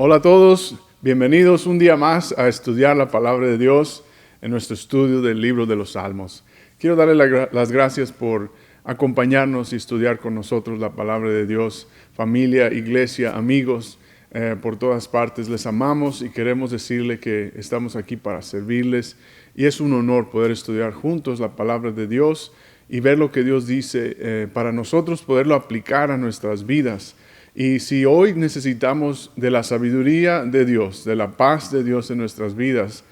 Hola a todos, bienvenidos un día más a estudiar la palabra de Dios en nuestro estudio del libro de los Salmos. Quiero darle las gracias por acompañarnos y estudiar con nosotros la palabra de Dios. Familia, iglesia, amigos, por todas partes, les amamos y queremos decirle que estamos aquí para servirles. Y es un honor poder estudiar juntos la palabra de Dios y ver lo que Dios dice para nosotros poderlo aplicar a nuestras vidas. Y si hoy necesitamos de la sabiduría de Dios, de la paz de Dios en nuestras vidas,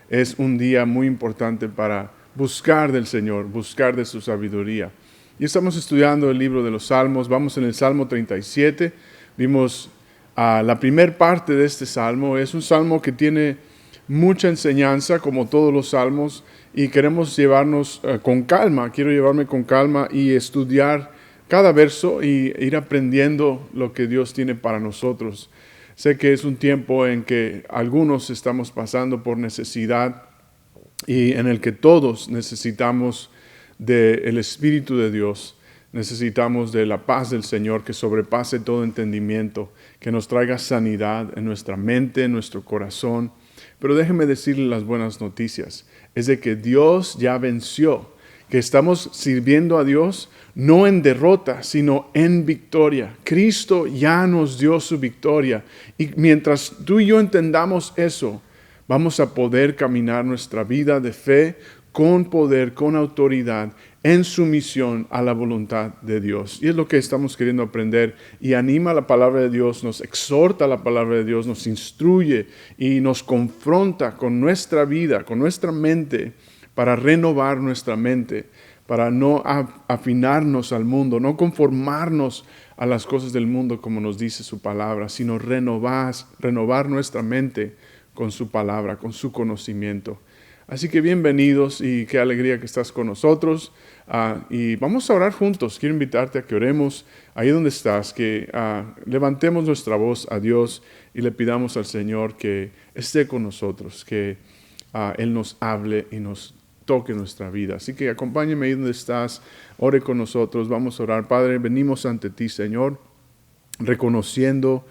es un día muy importante para buscar del Señor, buscar de su sabiduría. Y estamos estudiando el libro de los Salmos, vamos en el Salmo 37, vimos la primera parte de este Salmo, es un Salmo que tiene mucha enseñanza como todos los Salmos y queremos llevarnos con calma, quiero llevarme con calma y estudiar cada verso y ir aprendiendo lo que Dios tiene para nosotros. Sé que es un tiempo en que algunos estamos pasando por necesidad y en el que todos necesitamos del Espíritu de Dios. Necesitamos de la paz del Señor que sobrepase todo entendimiento, que nos traiga sanidad en nuestra mente, en nuestro corazón. Pero déjenme decirle las buenas noticias. Es de que Dios ya venció, que estamos sirviendo a Dios no en derrota, sino en victoria. Cristo ya nos dio su victoria. Y mientras tú y yo entendamos eso, vamos a poder caminar nuestra vida de fe con poder, con autoridad, en sumisión a la voluntad de Dios. Y es lo que estamos queriendo aprender. Y anima la palabra de Dios, nos exhorta la palabra de Dios, nos instruye y nos confronta con nuestra vida, con nuestra mente, para renovar nuestra mente, para no afinarnos al mundo, no conformarnos a las cosas del mundo como nos dice su palabra, sino renovar nuestra mente con su palabra, con su conocimiento. Así que bienvenidos y qué alegría que estás con nosotros. Y vamos a orar juntos. Quiero invitarte a que oremos ahí donde estás, que levantemos nuestra voz a Dios y le pidamos al Señor que esté con nosotros, que Él nos hable y nos toque nuestra vida. Así que acompáñame ahí donde estás, ore con nosotros, vamos a orar. Padre, venimos ante ti, Señor, reconociendo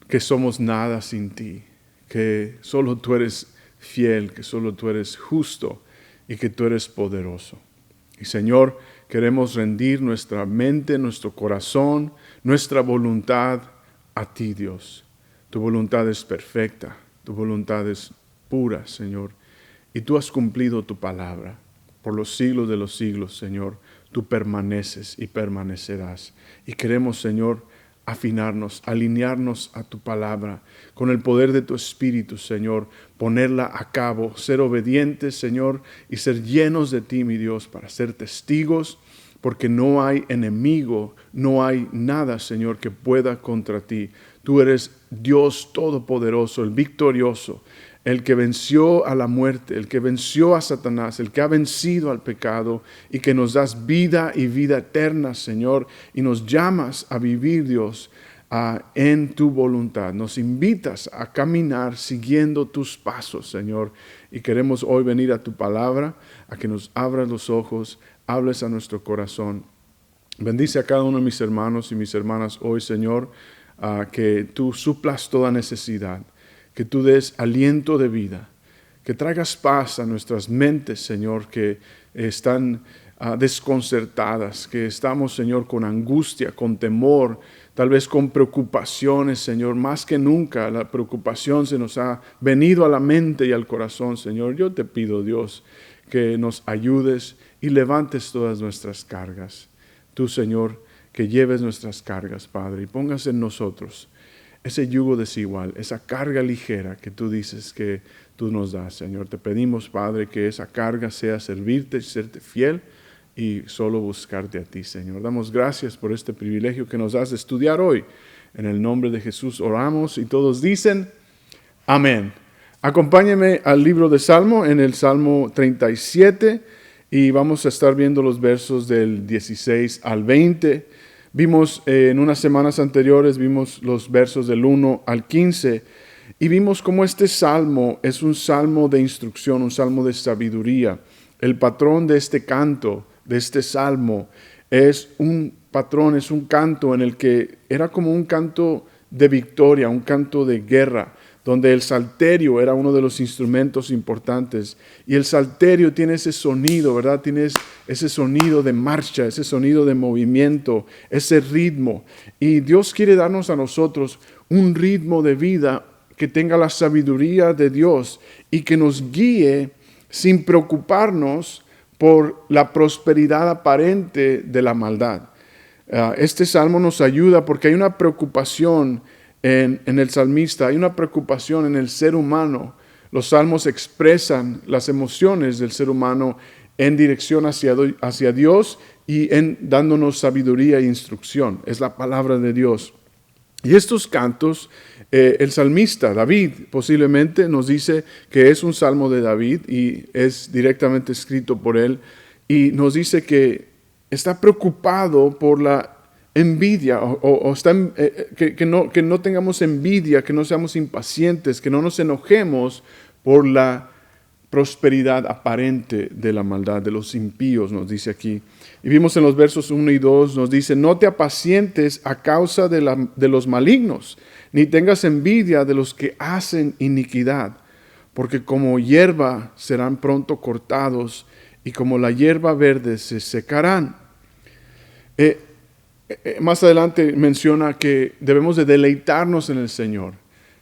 que somos nada sin ti, que solo tú eres fiel, que solo tú eres justo y que tú eres poderoso. Y Señor, queremos rendir nuestra mente, nuestro corazón, nuestra voluntad a ti, Dios. Tu voluntad es perfecta, tu voluntad es pura, Señor. Y tú has cumplido tu palabra. Por los siglos de los siglos, Señor, tú permaneces y permanecerás. Y queremos, Señor, afinarnos, alinearnos a tu palabra, con el poder de tu Espíritu, Señor, ponerla a cabo, ser obedientes, Señor, y ser llenos de ti, mi Dios, para ser testigos, porque no hay enemigo, no hay nada, Señor, que pueda contra ti. Tú eres Dios todopoderoso, el victorioso, el que venció a la muerte, el que venció a Satanás, el que ha vencido al pecado y que nos das vida y vida eterna, Señor, y nos llamas a vivir, Dios, en tu voluntad. Nos invitas a caminar siguiendo tus pasos, Señor, y queremos hoy venir a tu palabra, a que nos abras los ojos, hables a nuestro corazón. Bendice a cada uno de mis hermanos y mis hermanas hoy, Señor, que tú suplas toda necesidad, que tú des aliento de vida, que traigas paz a nuestras mentes, Señor, que están desconcertadas, que estamos, Señor, con angustia, con temor, tal vez con preocupaciones, Señor. Más que nunca la preocupación se nos ha venido a la mente y al corazón, Señor. Yo te pido, Dios, que nos ayudes y levantes todas nuestras cargas. Tú, Señor, que lleves nuestras cargas, Padre, y pongas en nosotros ese yugo desigual, esa carga ligera que tú dices que tú nos das, Señor. Te pedimos, Padre, que esa carga sea servirte, serte fiel y solo buscarte a ti, Señor. Damos gracias por este privilegio que nos das de estudiar hoy. En el nombre de Jesús oramos y todos dicen amén. Acompáñenme al libro de Salmo, en el Salmo 37, y vamos a estar viendo los versos del 16 al 20. Vimos en unas semanas anteriores, vimos los versos del 1 al 15 y vimos cómo este salmo es un salmo de instrucción, un salmo de sabiduría. El patrón de este canto, de este salmo, es un patrón, es un canto en el que era como un canto de victoria, un canto de guerra, donde el salterio era uno de los instrumentos importantes. Y el salterio tiene ese sonido, ¿verdad? Tiene ese sonido de marcha, ese sonido de movimiento, ese ritmo. Y Dios quiere darnos a nosotros un ritmo de vida que tenga la sabiduría de Dios y que nos guíe sin preocuparnos por la prosperidad aparente de la maldad. Este salmo nos ayuda porque hay una preocupación en el salmista, hay una preocupación en el ser humano. Los salmos expresan las emociones del ser humano en dirección hacia Dios y dándonos sabiduría e instrucción. Es la palabra de Dios. Y estos cantos, el salmista David posiblemente nos dice que es un salmo de David y es directamente escrito por él. Y nos dice que está preocupado por la envidia, que no tengamos envidia, que no seamos impacientes, que no nos enojemos por la prosperidad aparente de la maldad, de los impíos, nos dice aquí. Y vimos en los versos 1 y 2, nos dice, no te apacientes a causa de los malignos, ni tengas envidia de los que hacen iniquidad, porque como hierba serán pronto cortados, y como la hierba verde se secarán. Más adelante menciona que debemos de deleitarnos en el Señor,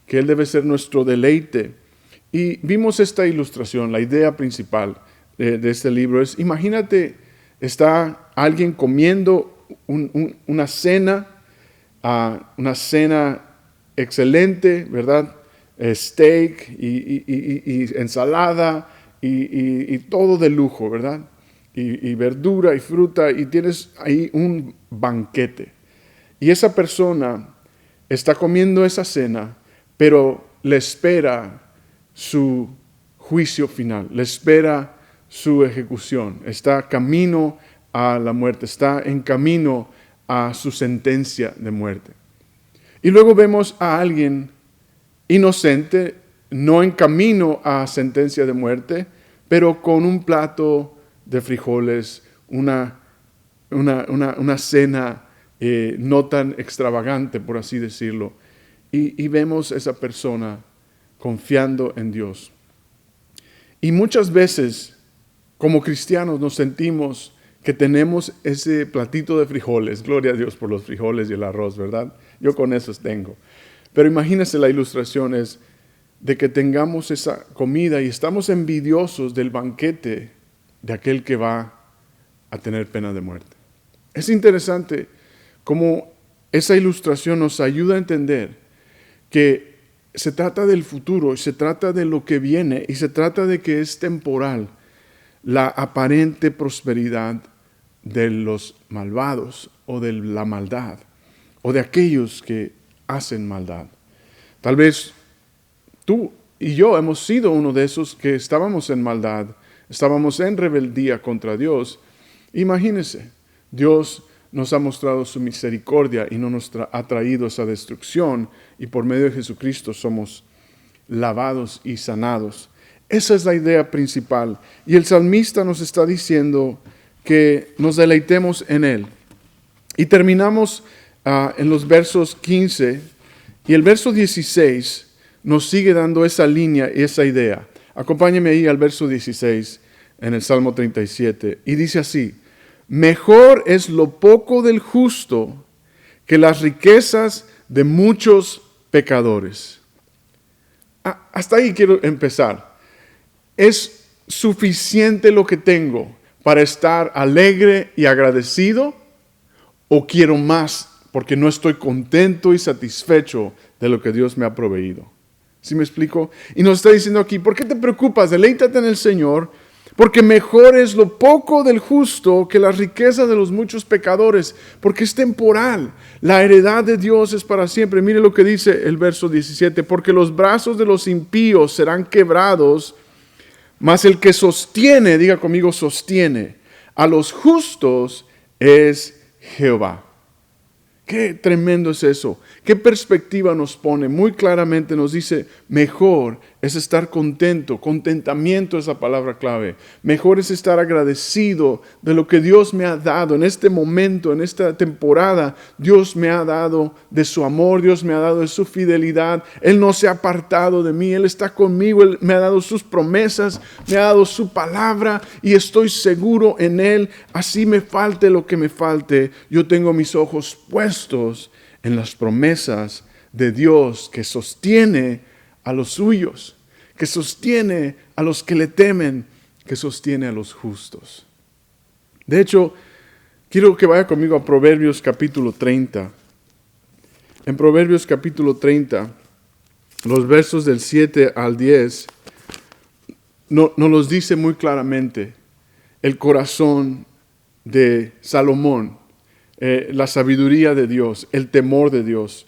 que Él debe ser nuestro deleite. Y vimos esta ilustración, la idea principal de este libro es, imagínate, está alguien comiendo una cena excelente, ¿verdad? Steak y ensalada y todo de lujo, ¿verdad? Y verdura y fruta, y tienes ahí un banquete. Y esa persona está comiendo esa cena, pero le espera su juicio final, le espera su ejecución. Está camino a la muerte, está en camino a su sentencia de muerte. Y luego vemos a alguien inocente, no en camino a sentencia de muerte, pero con un plato de frijoles, una cena no tan extravagante, por así decirlo. Y vemos a esa persona confiando en Dios. Y muchas veces, como cristianos, nos sentimos que tenemos ese platito de frijoles. Gloria a Dios por los frijoles y el arroz, ¿verdad? Yo con esos tengo. Pero imagínense, la ilustración es de que tengamos esa comida y estamos envidiosos del banquete de aquel que va a tener pena de muerte. Es interesante cómo esa ilustración nos ayuda a entender que se trata del futuro, se trata de lo que viene y se trata de que es temporal la aparente prosperidad de los malvados o de la maldad o de aquellos que hacen maldad. Tal vez tú y yo hemos sido uno de esos que estábamos en maldad, estábamos en rebeldía contra Dios. Imagínense, Dios nos ha mostrado su misericordia y no nos ha traído esa destrucción, y por medio de Jesucristo somos lavados y sanados. Esa es la idea principal. Y el salmista nos está diciendo que nos deleitemos en Él. Y terminamos en los versos 15, y el verso 16 nos sigue dando esa línea y esa idea. Acompáñeme ahí al verso 16 en el Salmo 37. Y dice así: mejor es lo poco del justo que las riquezas de muchos pecadores. Hasta ahí quiero empezar. ¿Es suficiente lo que tengo para estar alegre y agradecido? ¿O quiero más porque no estoy contento y satisfecho de lo que Dios me ha proveído? ¿Sí me explico? Y nos está diciendo aquí, ¿por qué te preocupas? Deleítate en el Señor, porque mejor es lo poco del justo que la riqueza de los muchos pecadores, porque es temporal. La heredad de Dios es para siempre. Mire lo que dice el verso 17, porque los brazos de los impíos serán quebrados, mas el que sostiene, diga conmigo, sostiene a los justos es Jehová. Qué tremendo es eso. Qué perspectiva nos pone. Muy claramente nos dice, mejor es estar contento. Contentamiento es la palabra clave. Mejor es estar agradecido de lo que Dios me ha dado en este momento, en esta temporada. Dios me ha dado de su amor, Dios me ha dado de su fidelidad. Él no se ha apartado de mí, Él está conmigo, Él me ha dado sus promesas, me ha dado su palabra y estoy seguro en Él. Así me falte lo que me falte, yo tengo mis ojos puestos en las promesas de Dios que sostiene a los suyos, que sostiene a los que le temen, que sostiene a los justos. De hecho, quiero que vaya conmigo a Proverbios capítulo 30. En Proverbios capítulo 30, los versos del 7 al 10, nos los dice muy claramente el corazón de Salomón, la sabiduría de Dios, el temor de Dios,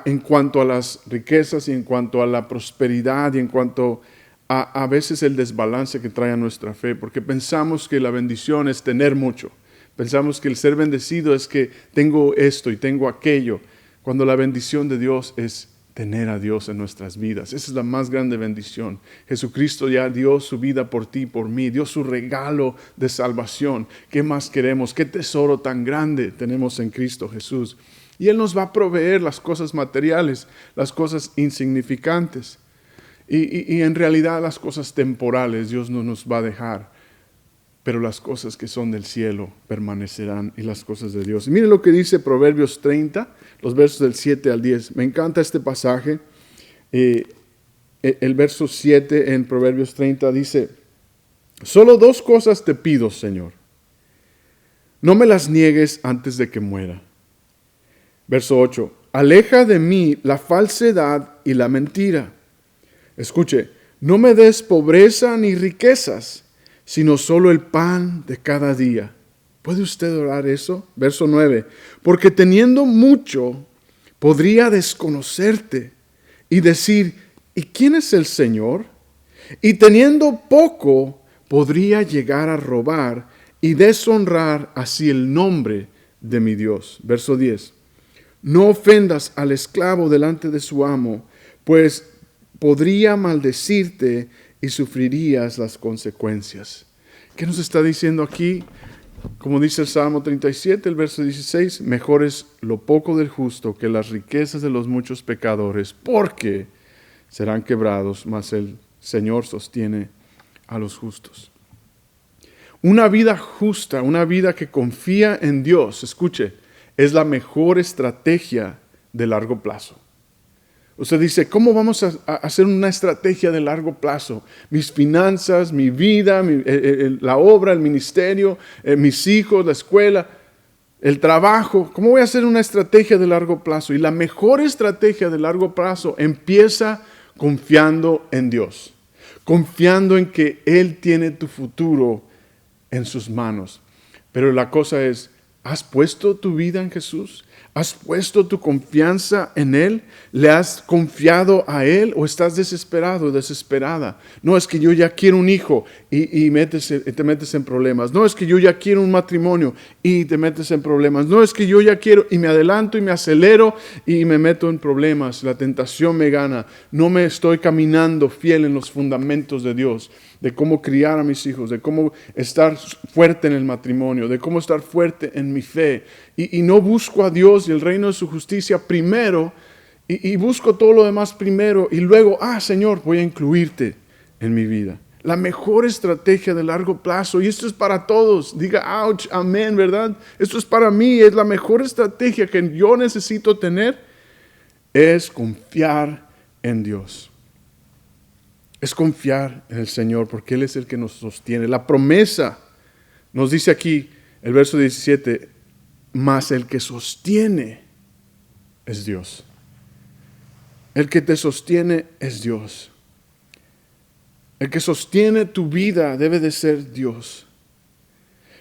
en cuanto a las riquezas y en cuanto a la prosperidad y en cuanto a veces el desbalance que trae a nuestra fe, porque pensamos que la bendición es tener mucho, pensamos que el ser bendecido es que tengo esto y tengo aquello, cuando la bendición de Dios es tener a Dios en nuestras vidas. Esa es la más grande bendición. Jesucristo ya dio su vida por ti y por mí, dio su regalo de salvación. ¿Qué más queremos? ¿Qué tesoro tan grande tenemos en Cristo Jesús? Y Él nos va a proveer las cosas materiales, las cosas insignificantes. Y en realidad las cosas temporales Dios no nos va a dejar. Pero las cosas que son del cielo permanecerán y las cosas de Dios. Y miren lo que dice Proverbios 30, los versos del 7 al 10. Me encanta este pasaje. El verso 7 en Proverbios 30 dice, solo 2 cosas te pido, Señor. No me las niegues antes de que muera. Verso 8, aleja de mí la falsedad y la mentira. Escuche, no me des pobreza ni riquezas, sino solo el pan de cada día. ¿Puede usted orar eso? Verso 9. Porque teniendo mucho, podría desconocerte y decir, ¿y quién es el Señor? Y teniendo poco, podría llegar a robar y deshonrar así el nombre de mi Dios. Verso 10. No ofendas al esclavo delante de su amo, pues podría maldecirte y sufrirías las consecuencias. ¿Qué nos está diciendo aquí? Como dice el Salmo 37, el verso 16, mejor es lo poco del justo que las riquezas de los muchos pecadores, porque serán quebrados, mas el Señor sostiene a los justos. Una vida justa, una vida que confía en Dios, escuche, es la mejor estrategia de largo plazo. Usted dice, ¿cómo vamos a hacer una estrategia de largo plazo? Mis finanzas, mi vida, la obra, el ministerio, mis hijos, la escuela, el trabajo. ¿Cómo voy a hacer una estrategia de largo plazo? Y la mejor estrategia de largo plazo empieza confiando en Dios. Confiando en que Él tiene tu futuro en sus manos. Pero la cosa es, ¿has puesto tu vida en Jesús? ¿Has puesto tu confianza en Él? ¿Le has confiado a Él o estás desesperado o desesperada? No, es que yo ya quiero un hijo y te metes en problemas. No, es que yo ya quiero un matrimonio y te metes en problemas. No, es que yo ya quiero y me adelanto y me acelero y me meto en problemas. La tentación me gana. No me estoy caminando fiel en los fundamentos de Dios, de cómo criar a mis hijos, de cómo estar fuerte en el matrimonio, de cómo estar fuerte en mi fe. Y no busco a Dios y el reino de su justicia primero, y busco todo lo demás primero, y luego, Señor, voy a incluirte en mi vida. La mejor estrategia de largo plazo, y esto es para todos, diga, ouch, amén, ¿verdad? Esto es para mí, es la mejor estrategia que yo necesito tener, es confiar en Dios. Es confiar en el Señor, porque Él es el que nos sostiene. La promesa, nos dice aquí, el verso 17, mas el que sostiene es Dios. El que te sostiene es Dios. El que sostiene tu vida debe de ser Dios.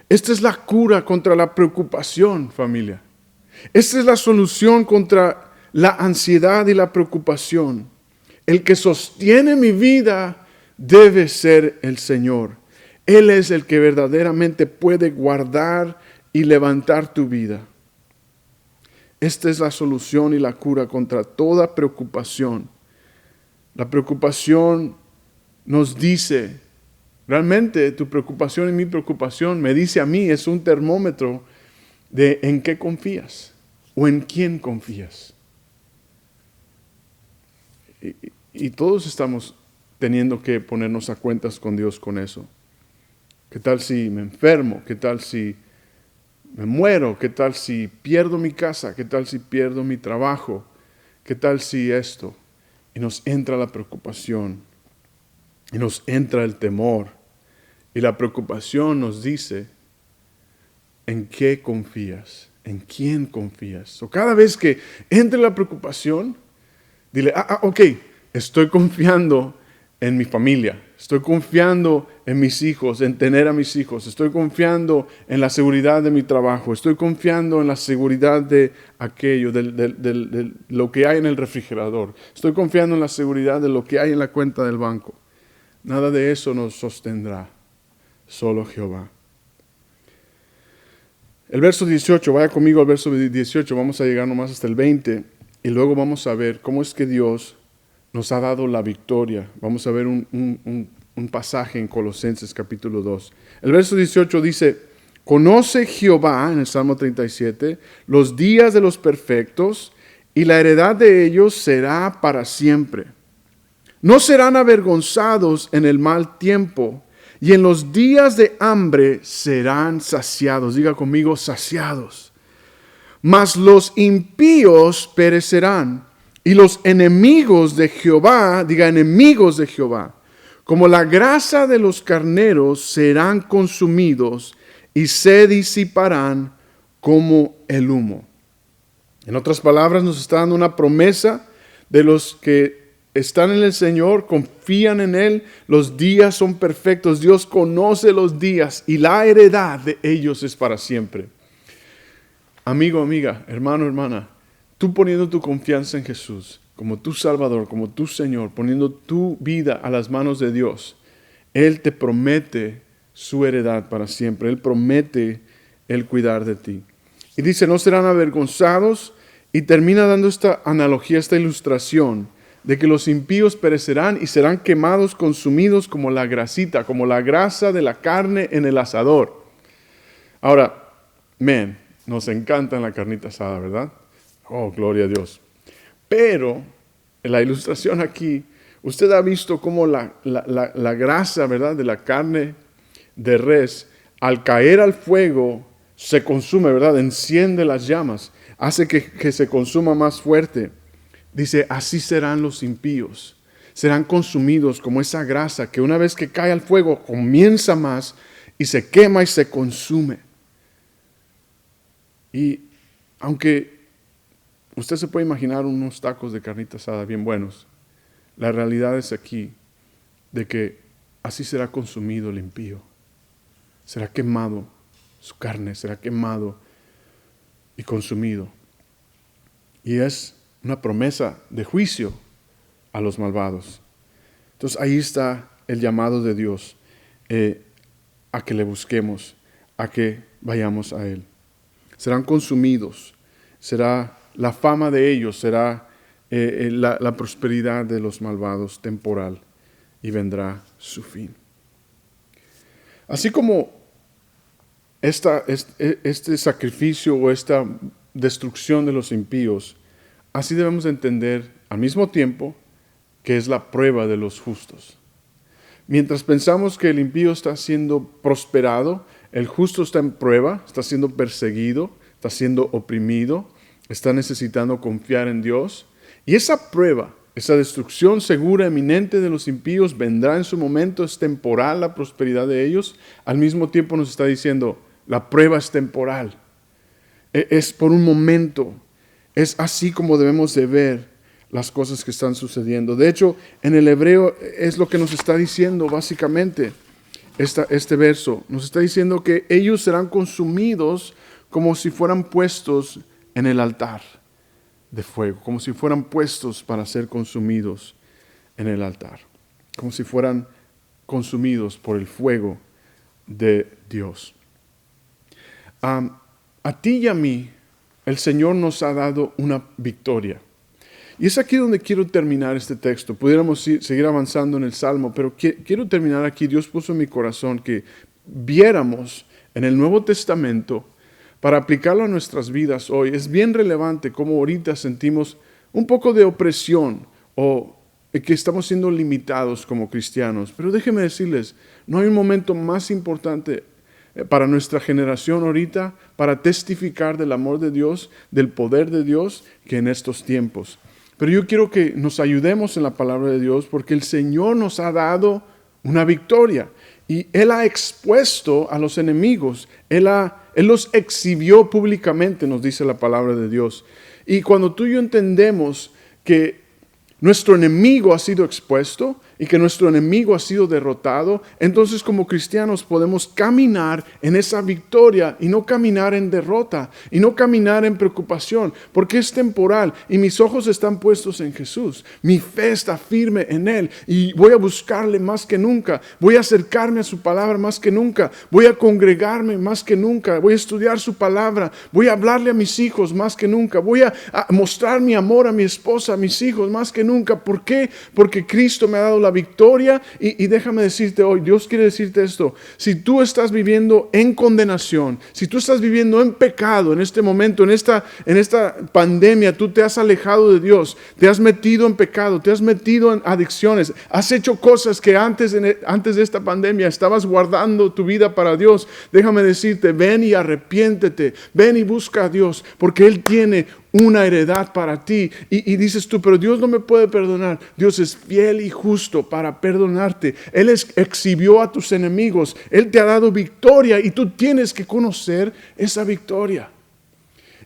Esta es la cura contra la preocupación, familia. Esta es la solución contra la ansiedad y la preocupación. El que sostiene mi vida debe ser el Señor. Él es el que verdaderamente puede guardar y levantar tu vida. Esta es la solución y la cura contra toda preocupación. La preocupación nos dice, realmente tu preocupación y mi preocupación me dice a mí, es un termómetro de en qué confías o en quién confías. Y todos estamos teniendo que ponernos a cuentas con Dios con eso. ¿Qué tal si me enfermo? ¿Qué tal si me muero? ¿Qué tal si pierdo mi casa? ¿Qué tal si pierdo mi trabajo? ¿Qué tal si esto? Y nos entra la preocupación. Y nos entra el temor. Y la preocupación nos dice, ¿en qué confías? ¿En quién confías? O cada vez que entre la preocupación, dile, ok, estoy confiando en mi familia, estoy confiando en mis hijos, en tener a mis hijos, estoy confiando en la seguridad de mi trabajo, estoy confiando en la seguridad de aquello, de lo que hay en el refrigerador, estoy confiando en la seguridad de lo que hay en la cuenta del banco. Nada de eso nos sostendrá, solo Jehová. El verso 18, vaya conmigo al verso 18, vamos a llegar nomás hasta el 20 y luego vamos a ver cómo es que Dios nos ha dado la victoria. Vamos a ver un pasaje en Colosenses capítulo 2. El verso 18 dice, conoce Jehová, en el Salmo 37, los días de los perfectos y la heredad de ellos será para siempre. No serán avergonzados en el mal tiempo y en los días de hambre serán saciados. Diga conmigo, saciados. Mas los impíos perecerán y los enemigos de Jehová, diga enemigos de Jehová, como la grasa de los carneros serán consumidos y se disiparán como el humo. En otras palabras, nos está dando una promesa de los que están en el Señor, confían en Él, los días son perfectos, Dios conoce los días y la heredad de ellos es para siempre. Amigo, amiga, hermano, hermana, tú poniendo tu confianza en Jesús como tu Salvador, como tu Señor, poniendo tu vida a las manos de Dios, Él te promete su heredad para siempre. Él promete el cuidar de ti. Y dice, no serán avergonzados, y termina dando esta analogía, esta ilustración de que los impíos perecerán y serán quemados, consumidos como la grasita, como la grasa de la carne en el asador. Ahora, nos encanta la carnita asada, ¿verdad? Oh, gloria a Dios. Pero, en la ilustración aquí, usted ha visto cómo la grasa, ¿verdad?, de la carne de res, al caer al fuego, se consume, ¿verdad? Enciende las llamas, hace que se consuma más fuerte. Dice, así serán los impíos. Serán consumidos como esa grasa que una vez que cae al fuego, comienza más y se quema y se consume. Y aunque usted se puede imaginar unos tacos de carnita asada bien buenos, la realidad es aquí de que así será consumido el impío. Será quemado su carne, será quemado y consumido. Y es una promesa de juicio a los malvados. Entonces ahí está el llamado de Dios a que le busquemos, a que vayamos a Él. Serán consumidos, será la fama de ellos, será la prosperidad de los malvados temporal y vendrá su fin. Así como este sacrificio o esta destrucción de los impíos, así debemos entender al mismo tiempo que es la prueba de los justos. Mientras pensamos que el impío está siendo prosperado, el justo está en prueba, está siendo perseguido, está siendo oprimido, está necesitando confiar en Dios. Y esa prueba, esa destrucción segura, eminente de los impíos vendrá en su momento, es temporal la prosperidad de ellos. Al mismo tiempo nos está diciendo, la prueba es temporal, es por un momento. Es así como debemos de ver las cosas que están sucediendo. De hecho, en el hebreo es lo que nos está diciendo básicamente este verso. Nos está diciendo que ellos serán consumidos como si fueran puestos en el altar de fuego, como si fueran puestos para ser consumidos en el altar, como si fueran consumidos por el fuego de Dios. A ti y a mí el Señor nos ha dado una victoria. Y es aquí donde quiero terminar este texto. Pudiéramos seguir avanzando en el Salmo, pero quiero terminar aquí. Dios puso en mi corazón que viéramos en el Nuevo Testamento para aplicarlo a nuestras vidas hoy. Es bien relevante cómo ahorita sentimos un poco de opresión o que estamos siendo limitados como cristianos. Pero déjenme decirles, no hay un momento más importante para nuestra generación ahorita para testificar del amor de Dios, del poder de Dios, que en estos tiempos. Pero yo quiero que nos ayudemos en la palabra de Dios porque el Señor nos ha dado una victoria y Él ha expuesto a los enemigos, Él los exhibió públicamente, nos dice la palabra de Dios. Y cuando tú y yo entendemos que nuestro enemigo ha sido expuesto y que nuestro enemigo ha sido derrotado, entonces como cristianos podemos caminar en esa victoria y no caminar en derrota y no caminar en preocupación, porque es temporal y mis ojos están puestos en Jesús. Mi fe está firme en Él y voy a buscarle más que nunca, voy a acercarme a su palabra más que nunca, voy a congregarme más que nunca, voy a estudiar su palabra, voy a hablarle a mis hijos más que nunca, voy a mostrar mi amor a mi esposa, a mis hijos más que nunca. ¿Por qué? Porque Cristo me ha dado la victoria y déjame decirte hoy, Dios quiere decirte esto, si tú estás viviendo en condenación, si tú estás viviendo en pecado en este momento, en esta pandemia, tú te has alejado de Dios, te has metido en pecado, te has metido en adicciones, has hecho cosas que antes de esta pandemia estabas guardando tu vida para Dios, déjame decirte, ven y arrepiéntete, ven y busca a Dios, porque Él tiene una heredad para ti. Y dices tú, pero Dios no me puede perdonar. Dios es fiel y justo para perdonarte. Él exhibió a tus enemigos. Él te ha dado victoria y tú tienes que conocer esa victoria.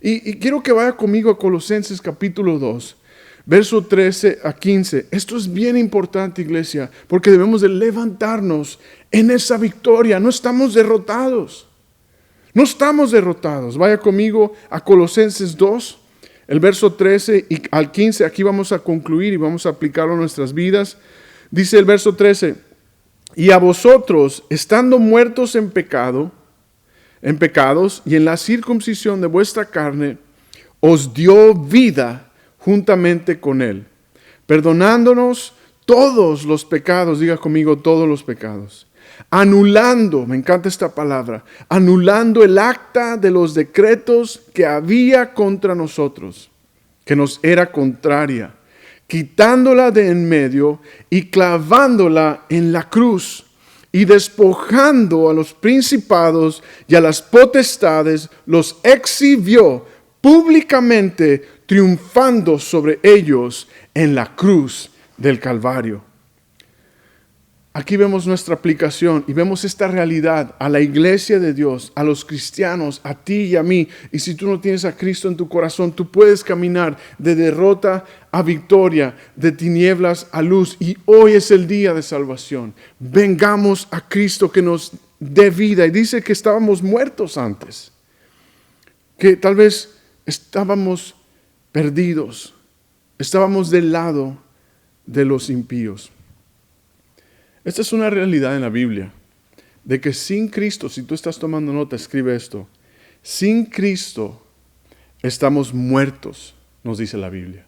Y quiero que vaya conmigo a Colosenses capítulo 2, verso 13 a 15. Esto es bien importante, iglesia, porque debemos de levantarnos en esa victoria. No estamos derrotados. No estamos derrotados. Vaya conmigo a Colosenses 2. El verso 13 y al 15, aquí vamos a concluir y vamos a aplicarlo a nuestras vidas. Dice el verso 13, y a vosotros, estando muertos en pecados y en la circuncisión de vuestra carne, os dio vida juntamente con Él, perdonándonos todos los pecados, diga conmigo todos los pecados. Anulando, me encanta esta palabra, anulando el acta de los decretos que había contra nosotros, que nos era contraria, quitándola de en medio y clavándola en la cruz y despojando a los principados y a las potestades, los exhibió públicamente, triunfando sobre ellos en la cruz del Calvario. Aquí vemos nuestra aplicación y vemos esta realidad a la iglesia de Dios, a los cristianos, a ti y a mí. Y si tú no tienes a Cristo en tu corazón, tú puedes caminar de derrota a victoria, de tinieblas a luz. Y hoy es el día de salvación. Vengamos a Cristo que nos dé vida. Y dice que estábamos muertos antes, que tal vez estábamos perdidos, estábamos del lado de los impíos. Esta es una realidad en la Biblia, de que sin Cristo, si tú estás tomando nota, escribe esto, sin Cristo estamos muertos, nos dice la Biblia.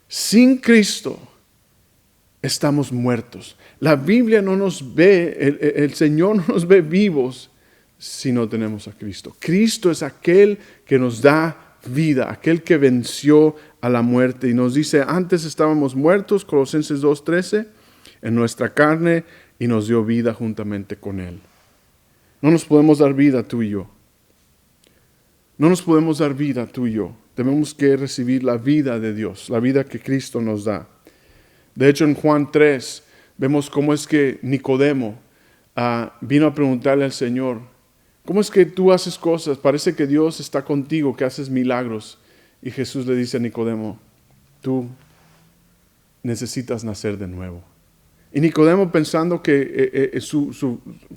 Sin Cristo estamos muertos. La Biblia no nos ve, el Señor no nos ve vivos si no tenemos a Cristo. Cristo es aquel que nos da vida, aquel que venció a la muerte. Y nos dice, antes estábamos muertos, Colosenses 2:13, en nuestra carne y nos dio vida juntamente con Él. No nos podemos dar vida tú y yo. No nos podemos dar vida tú y yo. Tenemos que recibir la vida de Dios, la vida que Cristo nos da. De hecho, en Juan 3 vemos cómo es que Nicodemo vino a preguntarle al Señor, ¿cómo es que tú haces cosas? Parece que Dios está contigo, que haces milagros. Y Jesús le dice a Nicodemo, tú necesitas nacer de nuevo. Y Nicodemo, pensando que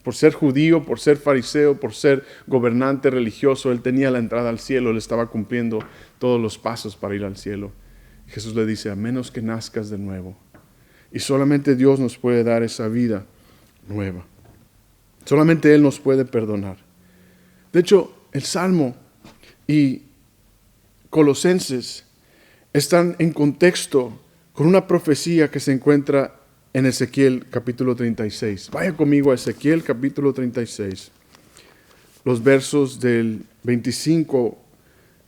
por ser judío, por ser fariseo, por ser gobernante religioso, él tenía la entrada al cielo, él estaba cumpliendo todos los pasos para ir al cielo. Jesús le dice, a menos que nazcas de nuevo. Y solamente Dios nos puede dar esa vida nueva. Solamente Él nos puede perdonar. De hecho, el Salmo y Colosenses están en contexto con una profecía que se encuentra en Ezequiel capítulo 36. Vaya conmigo a Ezequiel capítulo 36, los versos del 25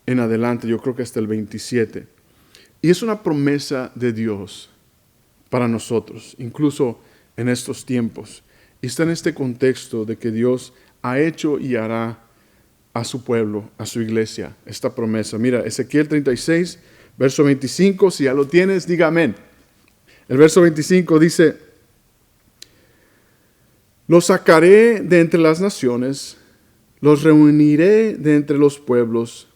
en adelante, yo creo que hasta el 27. Y es una promesa de Dios para nosotros, incluso en estos tiempos. Y está en este contexto de que Dios ha hecho y hará a su pueblo, a su iglesia, esta promesa. Mira, Ezequiel 36, verso 25, si ya lo tienes, diga amén. El verso 25 dice: los sacaré de entre las naciones, los reuniré de entre los pueblos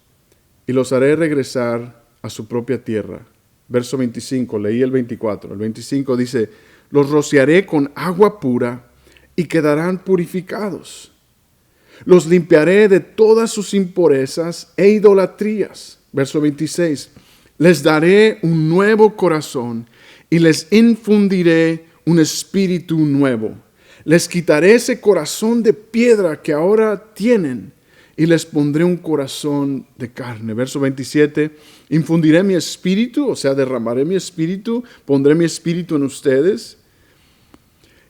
y los haré regresar a su propia tierra. Verso 25, leí el 24. El 25 dice: los rociaré con agua pura y quedarán purificados. Los limpiaré de todas sus impurezas e idolatrías. Verso 26. Les daré un nuevo corazón y les infundiré un espíritu nuevo. Les quitaré ese corazón de piedra que ahora tienen y les pondré un corazón de carne. Verso 27. Infundiré mi espíritu, o sea, derramaré mi espíritu, pondré mi espíritu en ustedes.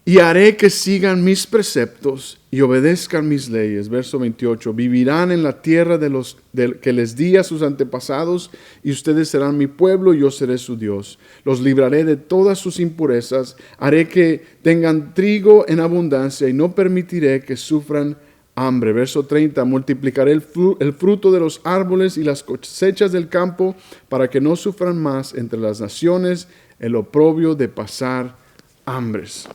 Y haré que sigan mis preceptos y obedezcan mis leyes. Verso 28. Vivirán en la tierra que les di a sus antepasados, y ustedes serán mi pueblo y yo seré su Dios. Los libraré de todas sus impurezas. Haré que tengan trigo en abundancia y no permitiré que sufran hambre. Verso 30. Multiplicaré el fruto de los árboles y las cosechas del campo para que no sufran más entre las naciones el oprobio de pasar hambres.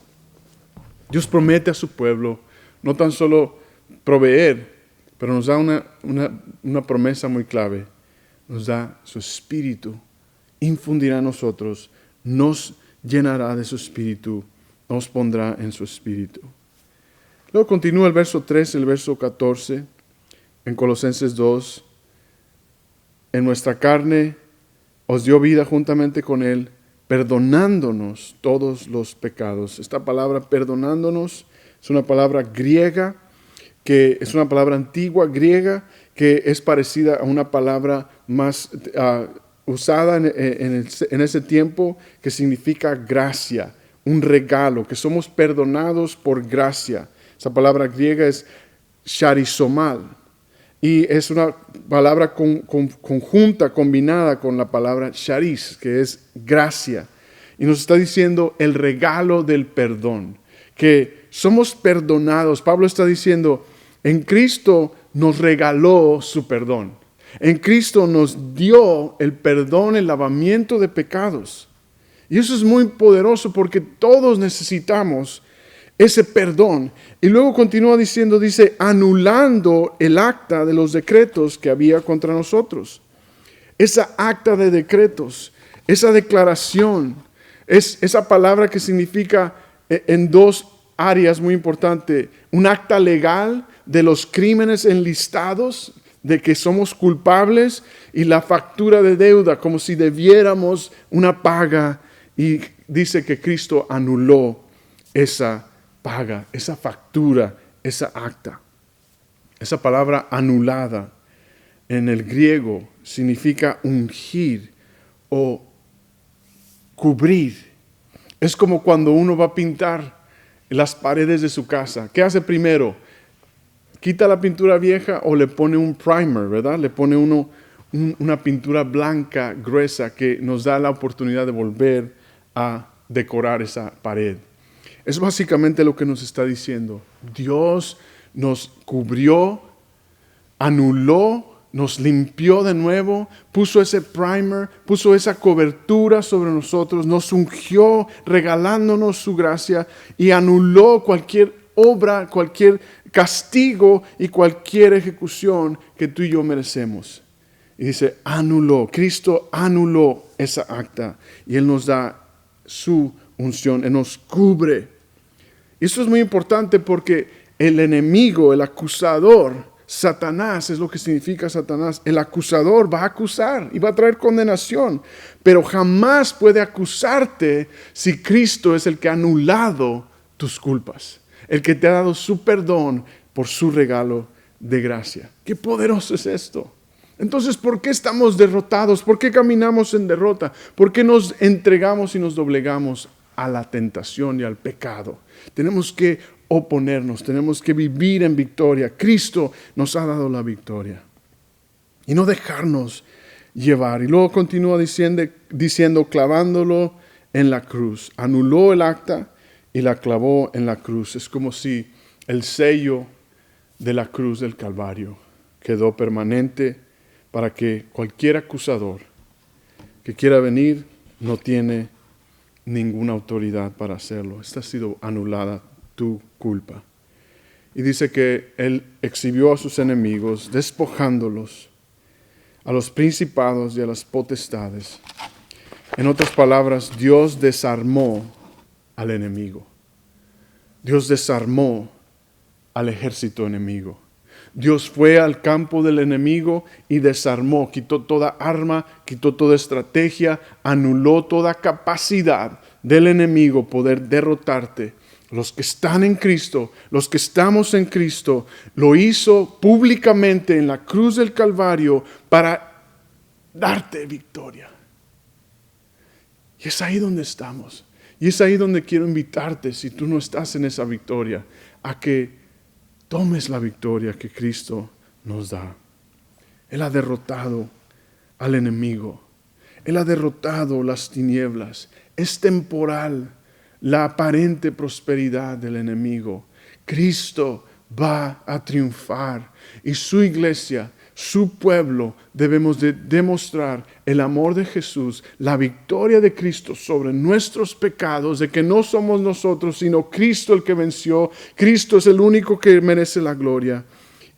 Dios promete a su pueblo no tan solo proveer, pero nos da una promesa muy clave. Nos da su espíritu, infundirá a nosotros, nos llenará de su espíritu, nos pondrá en su espíritu. Luego continúa el verso 13, el verso 14, en Colosenses 2. En nuestra carne os dio vida juntamente con Él, perdonándonos todos los pecados. Esta palabra perdonándonos es una palabra griega, que es una palabra antigua griega, que es parecida a una palabra más usada en ese tiempo, que significa gracia, un regalo, que somos perdonados por gracia. Esa palabra griega es charizomal, y es una palabra conjunta, combinada con la palabra charis, que es gracia. Y nos está diciendo el regalo del perdón, que somos perdonados. Pablo está diciendo, en Cristo nos regaló su perdón. En Cristo nos dio el perdón, el lavamiento de pecados. Y eso es muy poderoso porque todos necesitamos ese perdón. Y luego continúa diciendo, dice, anulando el acta de los decretos que había contra nosotros. Esa acta de decretos, esa declaración, es esa palabra que significa en dos áreas muy importantes. Un acta legal de los crímenes enlistados, de que somos culpables, y la factura de deuda, como si debiéramos una paga. Y dice que Cristo anuló esa paga, esa factura, esa acta. Esa palabra anulada en el griego significa ungir o cubrir. Es como cuando uno va a pintar las paredes de su casa. ¿Qué hace primero? ¿Quita la pintura vieja o le pone un primer, verdad? Le pone una pintura blanca, gruesa, que nos da la oportunidad de volver a decorar esa pared. Es básicamente lo que nos está diciendo. Dios nos cubrió, anuló, nos limpió de nuevo, puso ese primer, puso esa cobertura sobre nosotros, nos ungió regalándonos su gracia y anuló cualquier obra, cualquier castigo y cualquier ejecución que tú y yo merecemos. Y dice, anuló, Cristo anuló esa acta y Él nos da su unción, Él nos cubre. Y esto es muy importante porque el enemigo, el acusador, Satanás, es lo que significa Satanás. El acusador va a acusar y va a traer condenación, pero jamás puede acusarte si Cristo es el que ha anulado tus culpas, el que te ha dado su perdón por su regalo de gracia. ¡Qué poderoso es esto! Entonces, ¿por qué estamos derrotados? ¿Por qué caminamos en derrota? ¿Por qué nos entregamos y nos doblegamos a la tentación y al pecado? Tenemos que oponernos, tenemos que vivir en victoria. Cristo nos ha dado la victoria. Y no dejarnos llevar. Y luego continúa diciendo, clavándolo en la cruz. Anuló el acta y la clavó en la cruz. Es como si el sello de la cruz del Calvario quedó permanente para que cualquier acusador que quiera venir no tiene ninguna autoridad para hacerlo. Esta ha sido anulada tu culpa. Y dice que Él exhibió a sus enemigos, despojándolos, a los principados y a las potestades. En otras palabras, Dios desarmó al enemigo. Dios desarmó al ejército enemigo. Dios fue al campo del enemigo y desarmó, quitó toda arma, quitó toda estrategia, anuló toda capacidad del enemigo poder derrotarte. Los que están en Cristo, los que estamos en Cristo, lo hizo públicamente en la cruz del Calvario para darte victoria. Y es ahí donde estamos. Y es ahí donde quiero invitarte, si tú no estás en esa victoria, a que tomes la victoria que Cristo nos da. Él ha derrotado al enemigo. Él ha derrotado las tinieblas. Es temporal la aparente prosperidad del enemigo. Cristo va a triunfar y su iglesia, su pueblo, debemos de demostrar el amor de Jesús, la victoria de Cristo sobre nuestros pecados, de que no somos nosotros, sino Cristo el que venció. Cristo es el único que merece la gloria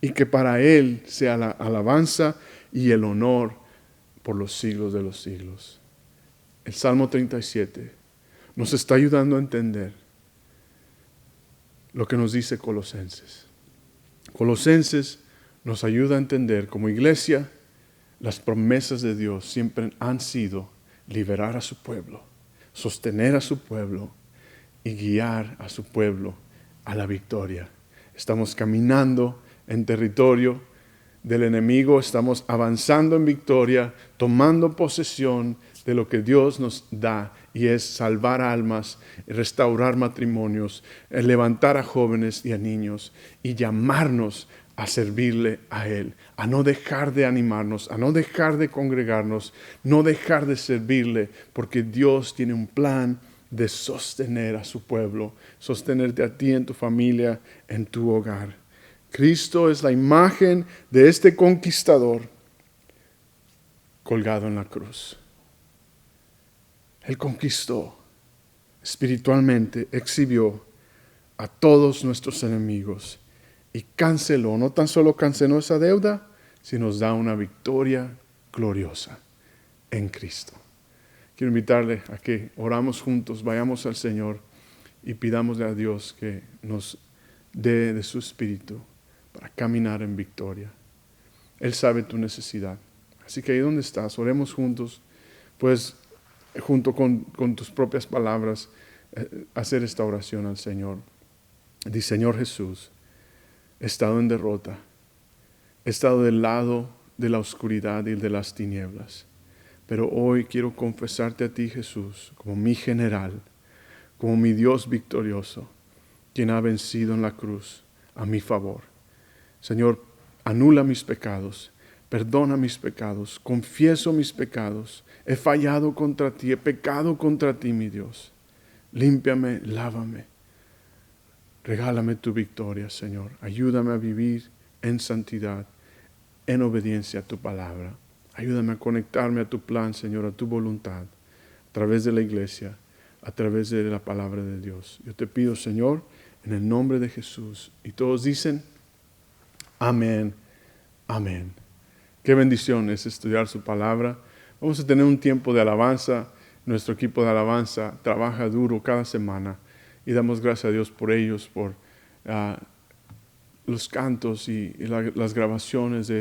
y que para Él sea la alabanza y el honor por los siglos de los siglos. El Salmo 37 nos está ayudando a entender lo que nos dice Colosenses. Colosenses nos ayuda a entender como iglesia las promesas de Dios siempre han sido liberar a su pueblo, sostener a su pueblo y guiar a su pueblo a la victoria. Estamos caminando en territorio del enemigo, estamos avanzando en victoria, tomando posesión de lo que Dios nos da, y es salvar almas, restaurar matrimonios, levantar a jóvenes y a niños y llamarnos a servirle a Él, a no dejar de animarnos, a no dejar de congregarnos, no dejar de servirle, porque Dios tiene un plan de sostener a su pueblo, sostenerte a ti en tu familia, en tu hogar. Cristo es la imagen de este conquistador colgado en la cruz. Él conquistó espiritualmente, exhibió a todos nuestros enemigos y canceló, no tan solo canceló esa deuda, sino nos da una victoria gloriosa en Cristo. Quiero invitarle a que oramos juntos, vayamos al Señor y pidámosle a Dios que nos dé de su Espíritu para caminar en victoria. Él sabe tu necesidad. Así que ahí donde estás, oremos juntos, pues junto con tus propias palabras, hacer esta oración al Señor. Dice: Señor Jesús, he estado en derrota, he estado del lado de la oscuridad y de las tinieblas, pero hoy quiero confesarte a ti, Jesús, como mi general, como mi Dios victorioso, quien ha vencido en la cruz a mi favor. Señor, anula mis pecados, perdona mis pecados, confieso mis pecados, he fallado contra ti, he pecado contra ti, mi Dios. Límpiame, lávame. Regálame tu victoria, Señor. Ayúdame a vivir en santidad, en obediencia a tu palabra. Ayúdame a conectarme a tu plan, Señor, a tu voluntad, a través de la iglesia, a través de la palabra de Dios. Yo te pido, Señor, en el nombre de Jesús. Y todos dicen: amén, amén. Qué bendición es estudiar su palabra. Vamos a tener un tiempo de alabanza. Nuestro equipo de alabanza trabaja duro cada semana y damos gracias a Dios por ellos, por los cantos y las grabaciones de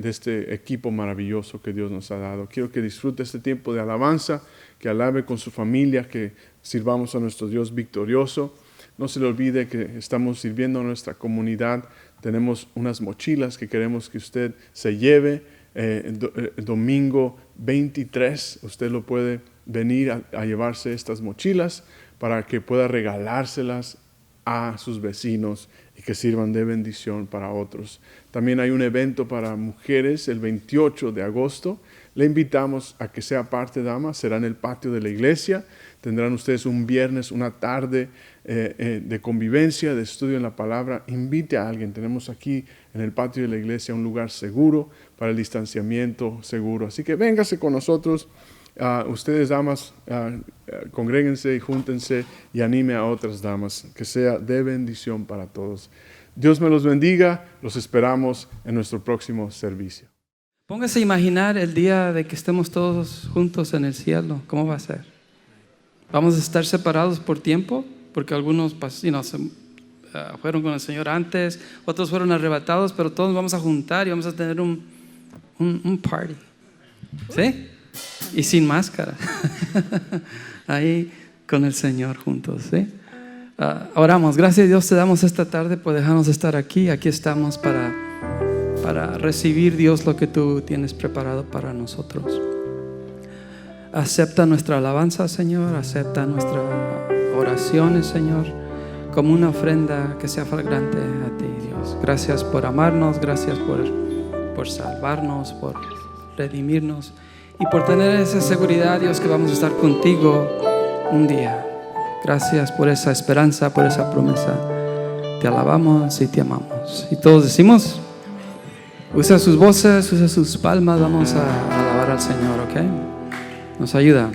este equipo maravilloso que Dios nos ha dado. Quiero que disfrute este tiempo de alabanza, que alabe con su familia, que sirvamos a nuestro Dios victorioso. No se le olvide que estamos sirviendo a nuestra comunidad tenemos unas mochilas que queremos que usted se lleve. El domingo 23 usted lo puede venir a llevarse estas mochilas para que pueda regalárselas a sus vecinos y que sirvan de bendición para otros. También hay un evento para mujeres el 28 de agosto. Le invitamos a que sea parte, damas. Será en el patio de la iglesia. Tendrán ustedes un viernes, una tarde de convivencia, de estudio en la palabra. Invite a alguien. Tenemos aquí en el patio de la iglesia un lugar seguro para el distanciamiento seguro. Así que véngase con nosotros. Ustedes, damas, congréguense y júntense y anime a otras damas, que sea de bendición para todos. Dios me los bendiga. Los esperamos en nuestro próximo servicio. Póngase a imaginar el día de que estemos todos juntos en el cielo. ¿Cómo va a ser? Vamos a estar separados por tiempo, porque algunos fueron con el Señor antes, otros fueron arrebatados, pero todos vamos a juntar y vamos a tener un party. ¿Sí? Y sin máscara. Ahí con el Señor juntos. ¿Sí? Oramos. Gracias a Dios te damos esta tarde por dejarnos estar aquí. Aquí estamos para recibir, Dios, lo que tú tienes preparado para nosotros. Acepta nuestra alabanza, Señor. Acepta nuestras oraciones, Señor, como una ofrenda que sea fragante a ti, Dios. Gracias por amarnos. Gracias por salvarnos, por redimirnos y por tener esa seguridad, Dios, que vamos a estar contigo un día. Gracias por esa esperanza, por esa promesa. Te alabamos y te amamos. Y todos decimos, usa sus voces, usa sus palmas. Vamos a alabar al Señor, ¿ok? Nos ayuda.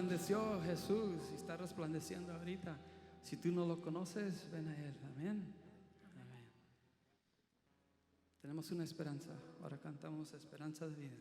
resplandeció Jesús y está resplandeciendo ahorita. Si tú no lo conoces, ven a Él. Amén. Amén. Tenemos una esperanza. Ahora cantamos esperanza de vida.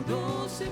Todo se